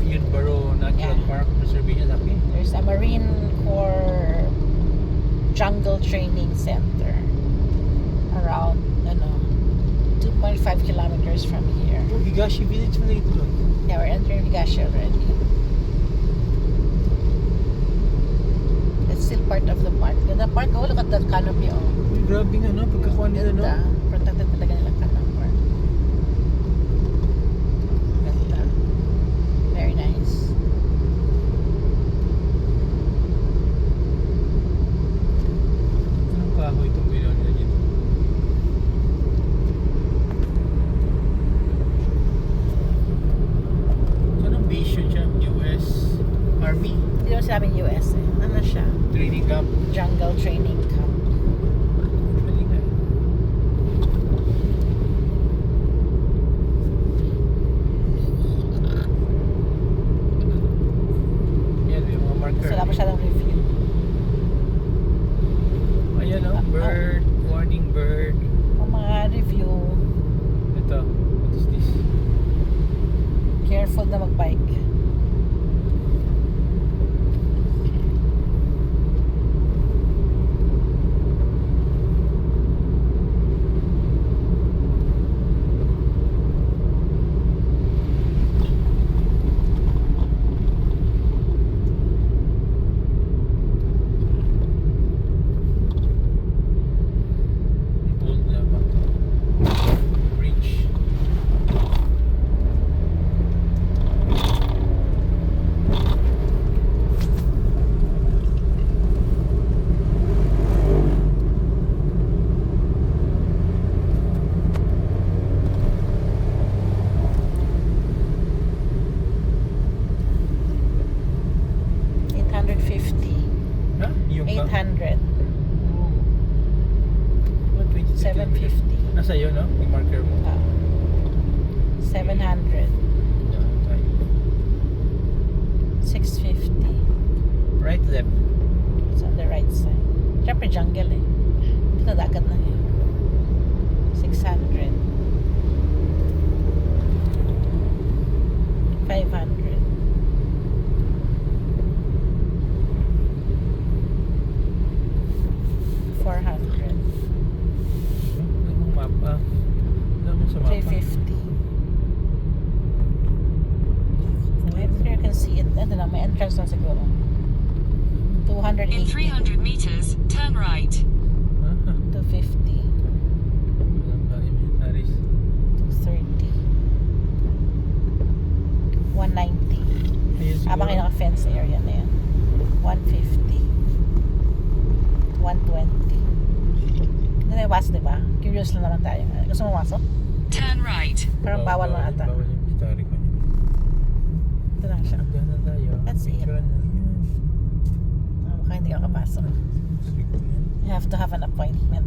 Barrow Natural Yeah. Park Preservation laki. There's a Marine Corps Jungle Training Center around 2.5 kilometers from here. Oh, Higashi Village mo na ito doon. Yeah, we're entering Higashi already. It's still part of the park. The park, oh, look at that canopy, oh. Uy, grabe nga, no? Pagkakuha nila, no? Ganda. Protected talaga nilang canopy. Ganda. Very nice. Anong kahoy itong ginawa nila dito? So, anong base yun siya? US Army Hindi naman sinabing US eh. Ano siya? Training Camp. Jungle Training Camp. Mali nga. Yan, may mga marker. So, wala masyadong review. Ayan, no? Bird. Warning bird. Ang mga review, Ito. What is this? careful na mag-bike. Old na ba? Bridge. Ha? Yung ba? 800. Oh. What, 22 kilometers? 750. Nasa iyo, no? Yung marker mo. 700. Yeah, tayo. 650. Right, left. It's on the right side. Siyempre jungle eh. Dito dagat na eh. 600. 500. 400. Ano mong mapa? Ano mo sa mapa? 350. If you can see it, ito na, may entrance na siguro. In 280. 300 meters, turn right. 250. Walang tayo, militaris. 230. 190. Ayun siguro. Habang kayo naka-fence area na yan. 150. 120. Hindi na iwas, diba? Curious lang naman tayo. Gusto mo masok? Turn right. Parang bawal mga ata. Bawal yung military ko. Ito lang siya. Diyan na tayo. That's it. Picturean na. Yan. Mukhang hindi ka kapasok. Strict yan. You have to have an appointment.